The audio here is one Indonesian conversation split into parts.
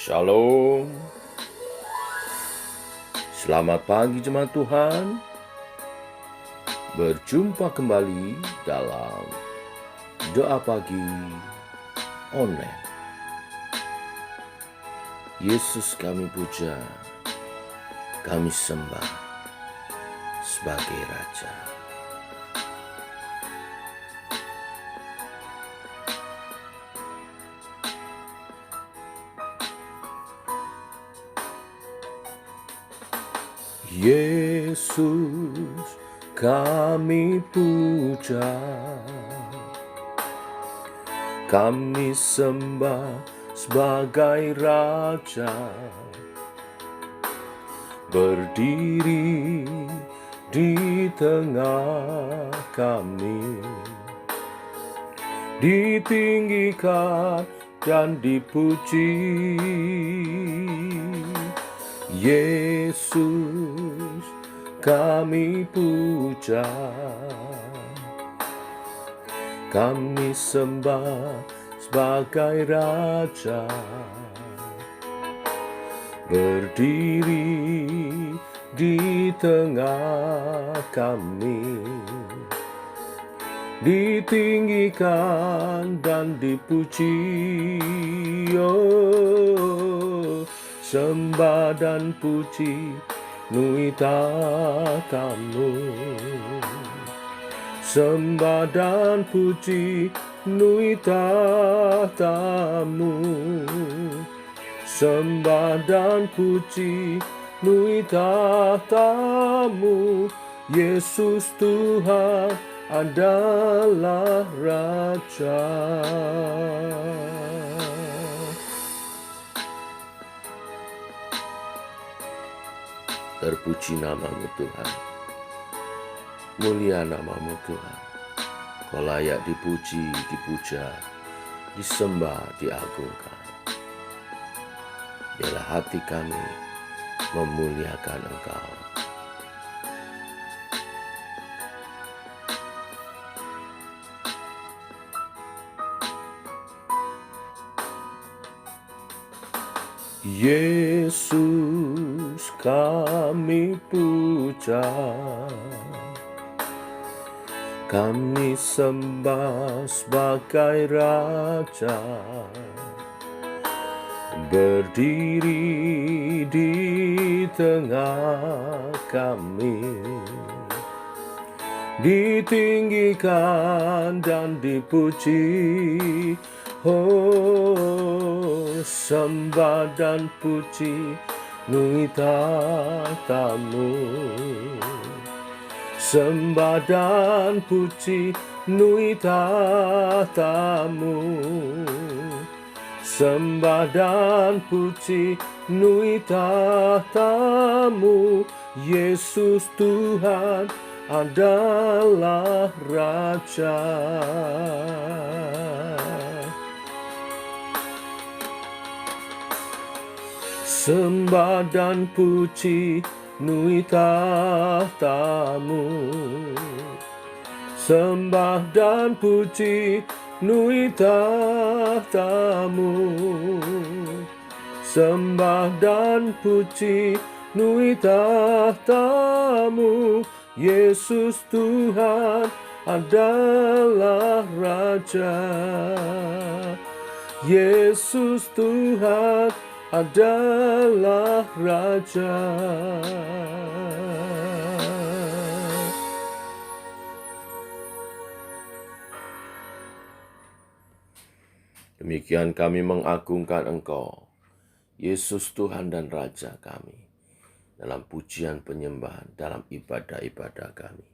Shalom. Selamat pagi jemaat Tuhan. Berjumpa kembali dalam doa pagi online. Yesus kami puja, kami sembah sebagai Raja. Yesus kami puja, kami sembah sebagai Raja. Berdiri di tengah kami, ditinggikan dan dipuji. Yesus kami puja, kami sembah sebagai Raja. Berdiri di tengah kami, ditinggikan dan dipuji. Oh, sembah dan puji nui tatamu, sembah dan puji nui tatamu, sembah dan puji nui tatamu. Yesus Tuhan adalah Raja. Terpuji namamu Tuhan, mulia namamu Tuhan. Kau layak dipuji, dipuja, disembah, diagungkan. Biarlah hati kami memuliakan Engkau. Yesus kami puja, kami sembah sebagai Raja. Berdiri di tengah kami, ditinggikan dan dipuji. Oh, sembah dan puji nui tatamu, sembah dan puji nui tatamu, sembah dan puji nui tatamu. Yesus Tuhan adalah Raja. Sembah dan puji nui tatamu, sembah dan puji nui tatamu, sembah dan puji nui tatamu. Yesus Tuhan adalah Raja. Yesus Tuhan adalah Raja. Demikian kami mengagungkan Engkau, Yesus Tuhan dan Raja kami, dalam pujian penyembahan, dalam ibadah-ibadah kami.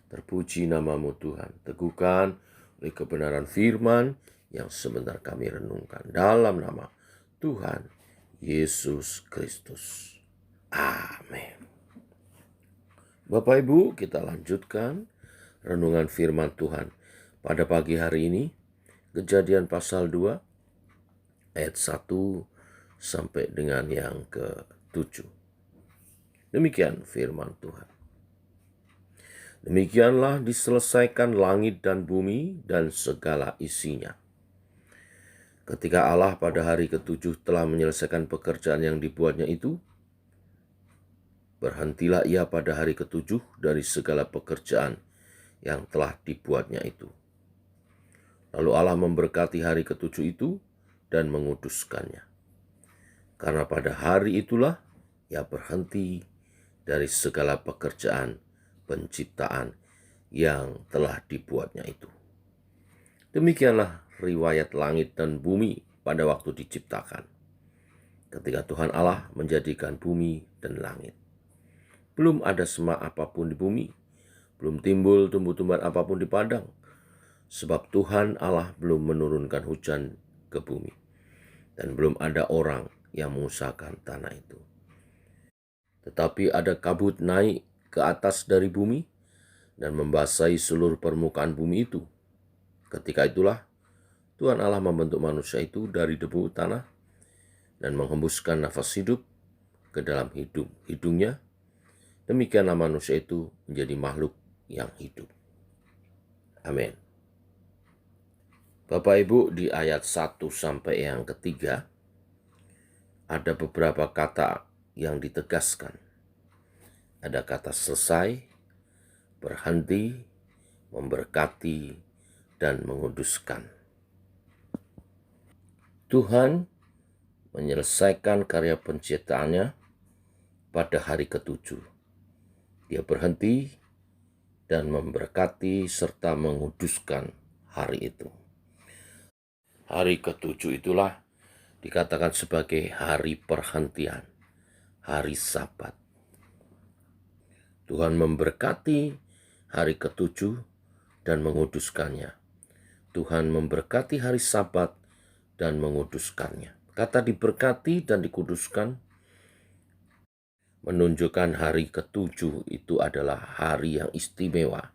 Terpuji namamu Tuhan, teguhkan oleh kebenaran firman yang sebentar kami renungkan dalam nama Tuhan Yesus Kristus. Amin. Bapak Ibu, kita lanjutkan renungan firman Tuhan pada pagi hari ini. Kejadian pasal 2 ayat 1 sampai dengan yang ke-7. Demikian firman Tuhan. Demikianlah diselesaikan langit dan bumi dan segala isinya. Ketika Allah pada hari ketujuh telah menyelesaikan pekerjaan yang dibuatnya itu, berhentilah ia pada hari ketujuh dari segala pekerjaan yang telah dibuatnya itu. Lalu Allah memberkati hari ketujuh itu dan menguduskannya. Karena pada hari itulah ia berhenti dari segala pekerjaan penciptaan yang telah dibuatnya itu. Demikianlah riwayat langit dan bumi pada waktu diciptakan. Ketika Tuhan Allah menjadikan bumi dan langit. Belum ada semak apapun di bumi, belum timbul tumbuh-tumbuhan apapun di padang, sebab Tuhan Allah belum menurunkan hujan ke bumi, dan belum ada orang yang mengusahakan tanah itu. Tetapi ada kabut naik ke atas dari bumi dan membasahi seluruh permukaan bumi itu. Ketika itulah Tuhan Allah membentuk manusia itu dari debu tanah dan menghembuskan nafas hidup ke dalam hidungnya. Demikianlah manusia itu menjadi makhluk yang hidup. Amin. Bapak Ibu, di ayat 1 sampai yang ketiga, ada beberapa kata yang ditegaskan. Ada kata selesai, berhenti, memberkati, dan menguduskan. Tuhan menyelesaikan karya penciptaannya pada hari ketujuh. Dia berhenti dan memberkati serta menguduskan hari itu. Hari ketujuh itulah dikatakan sebagai hari perhentian, hari Sabat. Tuhan memberkati hari ketujuh dan menguduskannya. Tuhan memberkati hari Sabat dan menguduskannya. Kata diberkati dan dikuduskan menunjukkan hari ketujuh itu adalah hari yang istimewa.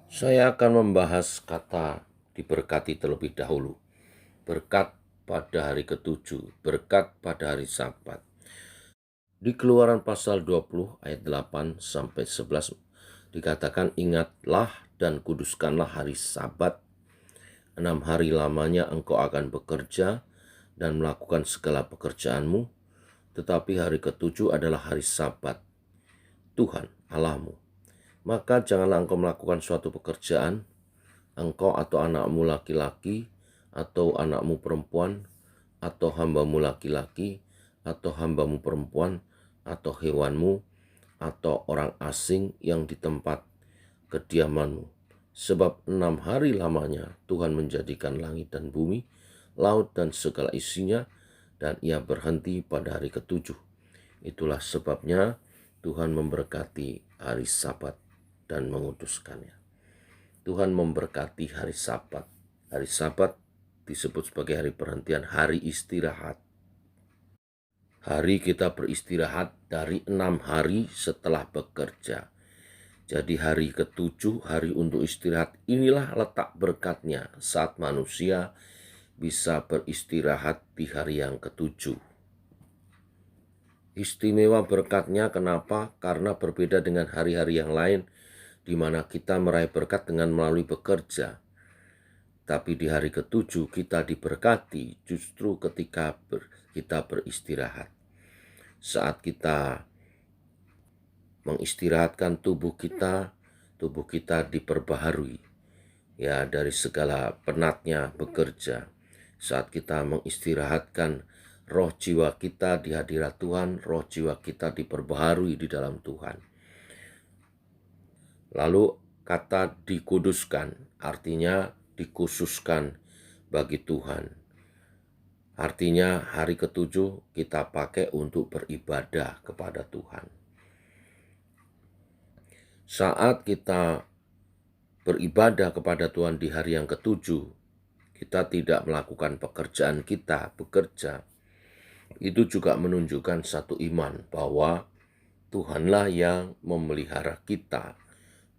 Saya akan membahas kata diberkati terlebih dahulu. Berkat pada hari ketujuh, berkat pada hari Sabat. Di Keluaran pasal 20 ayat 8 sampai 11 dikatakan, ingatlah dan kuduskanlah hari Sabat. 6 hari lamanya engkau akan bekerja dan melakukan segala pekerjaanmu, tetapi hari ketujuh adalah hari Sabat Tuhan Allahmu. Maka janganlah engkau melakukan suatu pekerjaan, engkau atau anakmu laki-laki, atau anakmu perempuan, atau hambamu laki-laki, atau hambamu perempuan, atau hewanmu, atau orang asing yang di tempat kediamanmu. Sebab 6 hari lamanya Tuhan menjadikan langit dan bumi, laut dan segala isinya, dan ia berhenti pada hari ketujuh. Itulah sebabnya Tuhan memberkati hari Sabat dan menguduskannya. Tuhan memberkati hari Sabat. Hari Sabat disebut sebagai hari perhentian, hari istirahat. Hari kita beristirahat dari 6 hari setelah bekerja. Jadi hari ketujuh, hari untuk istirahat, inilah letak berkatnya saat manusia bisa beristirahat di hari yang ketujuh. Istimewa berkatnya kenapa? Karena berbeda dengan hari-hari yang lain di mana kita meraih berkat dengan melalui bekerja. Tapi di hari ketujuh kita diberkati justru ketika kita beristirahat. Saat kita mengistirahatkan tubuh kita diperbaharui ya dari segala penatnya bekerja. Saat kita mengistirahatkan roh jiwa kita di hadirat Tuhan, roh jiwa kita diperbaharui di dalam Tuhan. Lalu kata dikuduskan artinya dikhususkan bagi Tuhan. Artinya hari ketujuh kita pakai untuk beribadah kepada Tuhan. Saat kita beribadah kepada Tuhan di hari yang ketujuh, kita tidak melakukan pekerjaan kita, bekerja. Itu juga menunjukkan satu iman bahwa Tuhanlah yang memelihara kita.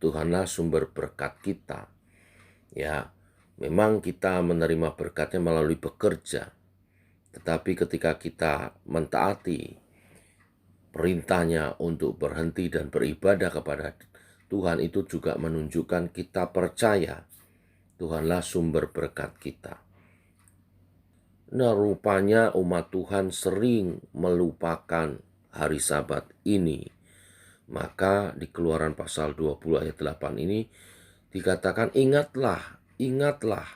Tuhanlah sumber berkat kita. Ya, memang kita menerima berkatnya melalui bekerja. Tetapi ketika kita mentaati perintahnya untuk berhenti dan beribadah kepada Tuhan, itu juga menunjukkan kita percaya Tuhanlah sumber berkat kita. Nah, rupanya umat Tuhan sering melupakan hari Sabat ini. Maka di Keluaran pasal 20 ayat 8 ini dikatakan ingatlah, ingatlah.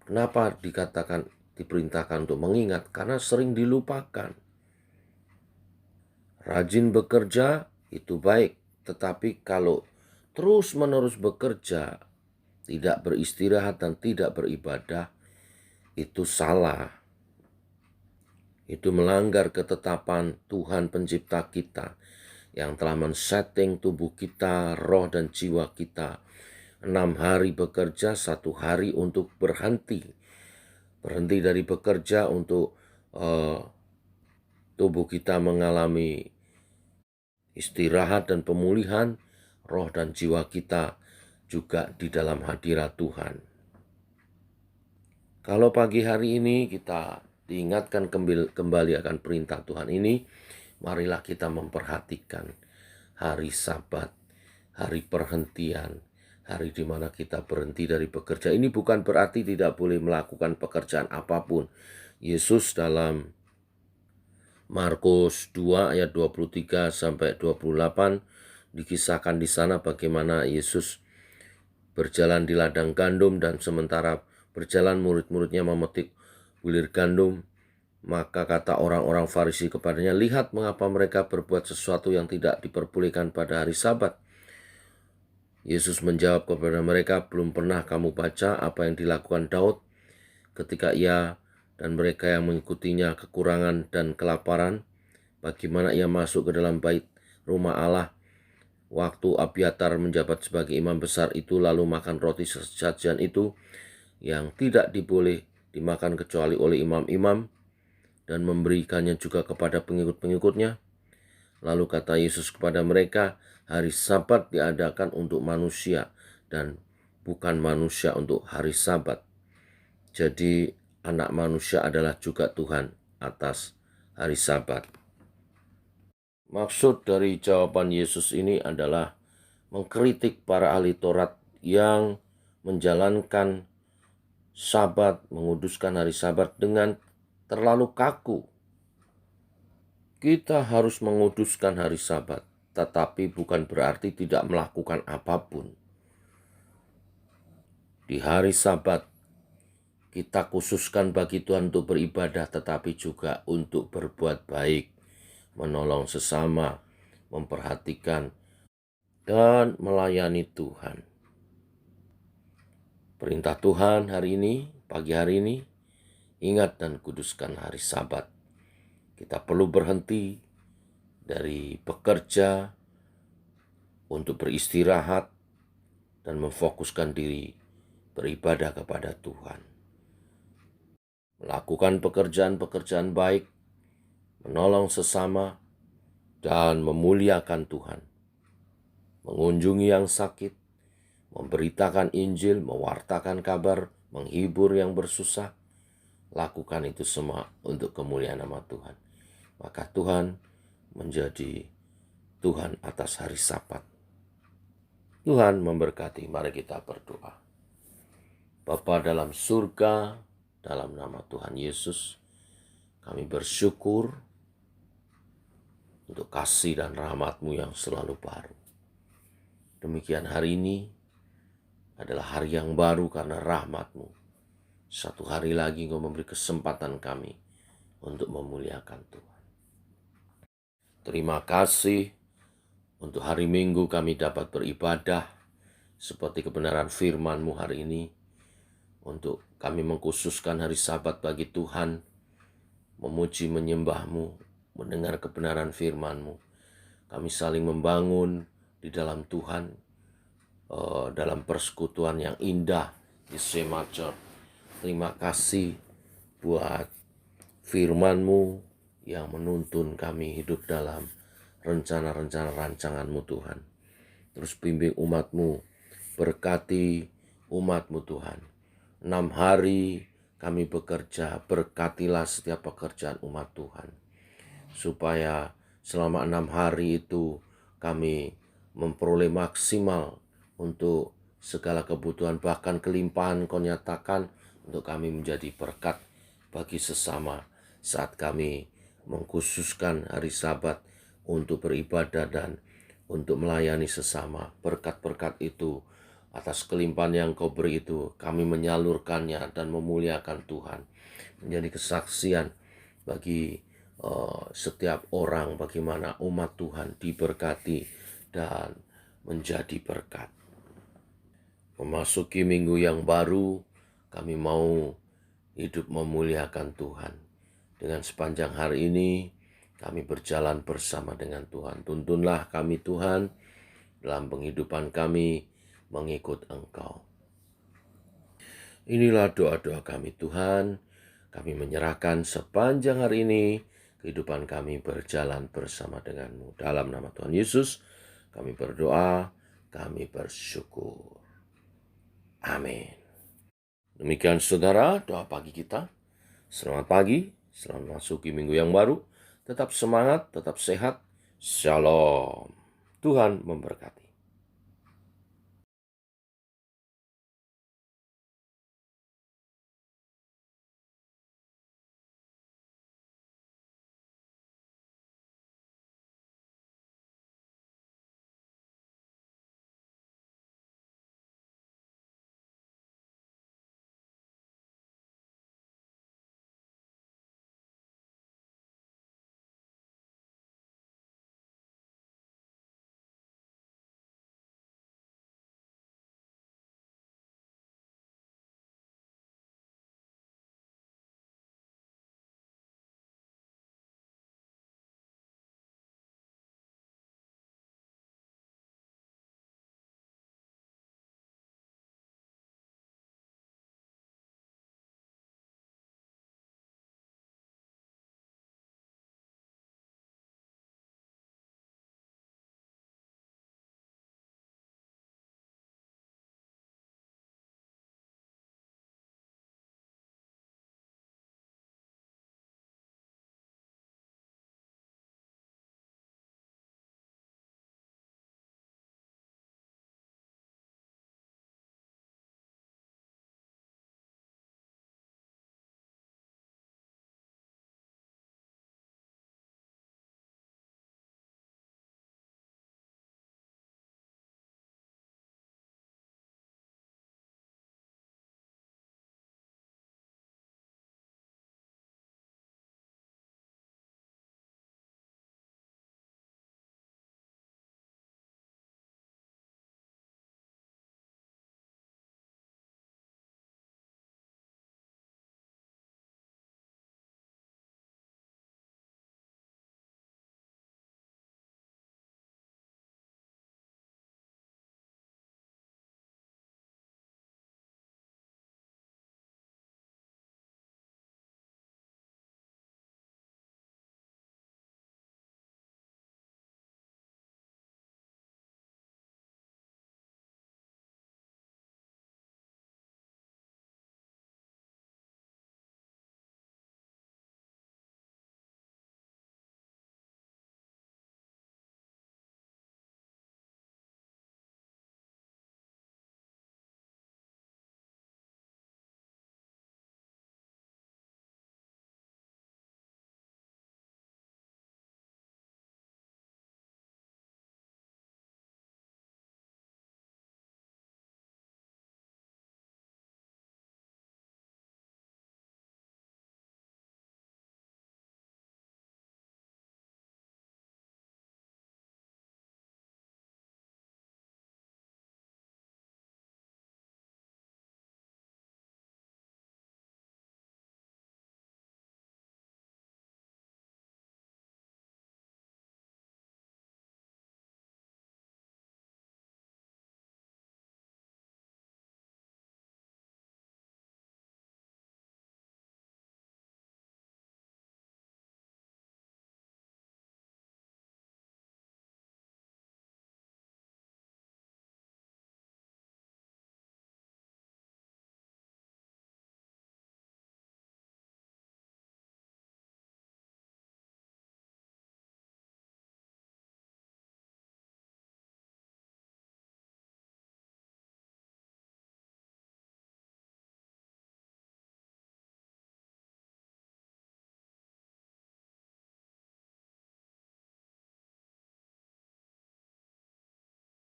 Kenapa dikatakan diperintahkan untuk mengingat? Karena sering dilupakan. Rajin bekerja itu baik, tetapi kalau terus-menerus bekerja, tidak beristirahat dan tidak beribadah, itu salah. Itu melanggar ketetapan Tuhan pencipta kita yang telah men-setting tubuh kita, roh dan jiwa kita. 6 hari bekerja, 1 hari untuk berhenti. Berhenti dari bekerja untuk tubuh kita mengalami istirahat dan pemulihan, roh dan jiwa kita juga di dalam hadirat Tuhan. Kalau pagi hari ini kita diingatkan kembali akan perintah Tuhan ini, marilah kita memperhatikan hari Sabat, hari perhentian, hari di mana kita berhenti dari bekerja. Ini bukan berarti tidak boleh melakukan pekerjaan apapun. Yesus dalam Markus 2 ayat 23 sampai 28 dikisahkan di sana bagaimana Yesus berjalan di ladang gandum dan sementara berjalan murid-muridnya memetik bulir gandum. Maka kata orang-orang Farisi kepadanya, lihat mengapa mereka berbuat sesuatu yang tidak diperbolehkan pada hari Sabat. Yesus menjawab kepada mereka, belum pernah kamu baca apa yang dilakukan Daud ketika ia dan mereka yang mengikutinya kekurangan dan kelaparan, bagaimana ia masuk ke dalam bait rumah Allah waktu Abiatar menjabat sebagai imam besar itu, lalu makan roti sesajian itu yang tidak diboleh dimakan kecuali oleh imam-imam, dan memberikannya juga kepada pengikut-pengikutnya. Lalu kata Yesus kepada mereka, hari Sabat diadakan untuk manusia dan bukan manusia untuk hari Sabat. Jadi anak manusia adalah juga Tuhan atas hari Sabat. Maksud dari jawaban Yesus ini adalah mengkritik para ahli Taurat yang menjalankan Sabat, menguduskan hari Sabat dengan terlalu kaku. Kita harus menguduskan hari Sabat, tetapi bukan berarti tidak melakukan apapun. Di hari Sabat, kita khususkan bagi Tuhan untuk beribadah, tetapi juga untuk berbuat baik, menolong sesama, memperhatikan, dan melayani Tuhan. Perintah Tuhan hari ini, pagi hari ini, ingat dan kuduskan hari Sabat. Kita perlu berhenti dari bekerja untuk beristirahat dan memfokuskan diri beribadah kepada Tuhan. Melakukan pekerjaan-pekerjaan baik, menolong sesama, dan memuliakan Tuhan. Mengunjungi yang sakit, memberitakan Injil, mewartakan kabar, menghibur yang bersusah. Lakukan itu semua untuk kemuliaan nama Tuhan. Maka Tuhan menjadi Tuhan atas hari Sabat. Tuhan memberkati, mari kita berdoa. Bapa dalam surga, dalam nama Tuhan Yesus, kami bersyukur untuk kasih dan rahmat-Mu yang selalu baru. Demikian hari ini adalah hari yang baru karena rahmat-Mu. Satu hari lagi Engkau memberi kesempatan kami untuk memuliakan Tuhan. Terima kasih untuk hari Minggu kami dapat beribadah seperti kebenaran firman-Mu hari ini. Untuk kami mengkhususkan hari Sabat bagi Tuhan, memuji menyembah-Mu, mendengar kebenaran firman-Mu. Kami saling membangun di dalam Tuhan, dalam persekutuan yang indah di Semacor. Terima kasih buat firman-Mu yang menuntun kami hidup dalam rencana-rencana rancangan-Mu Tuhan. Terus bimbing umat-Mu, berkati umat-Mu Tuhan. 6 hari kami bekerja, berkatilah setiap pekerjaan umat Tuhan. Supaya selama 6 hari itu kami memperoleh maksimal untuk segala kebutuhan, bahkan kelimpahan Kau nyatakan untuk kami menjadi berkat bagi sesama saat kami mengkhususkan hari Sabat untuk beribadah dan untuk melayani sesama. Berkat-berkat itu, atas kelimpahan yang Kau beri itu, kami menyalurkannya dan memuliakan Tuhan. Menjadi kesaksian bagi setiap orang bagaimana umat Tuhan diberkati dan menjadi berkat. Memasuki minggu yang baru, kami mau hidup memuliakan Tuhan. Dengan sepanjang hari ini, kami berjalan bersama dengan Tuhan. Tuntunlah kami Tuhan dalam penghidupan kami mengikut Engkau. Inilah doa-doa kami Tuhan. Kami menyerahkan sepanjang hari ini kehidupan kami berjalan bersama dengan-Mu. Dalam nama Tuhan Yesus, kami berdoa, kami bersyukur. Amin. Demikian saudara, doa pagi kita. Selamat pagi, selamat masuki minggu yang baru. Tetap semangat, tetap sehat. Shalom. Tuhan memberkati.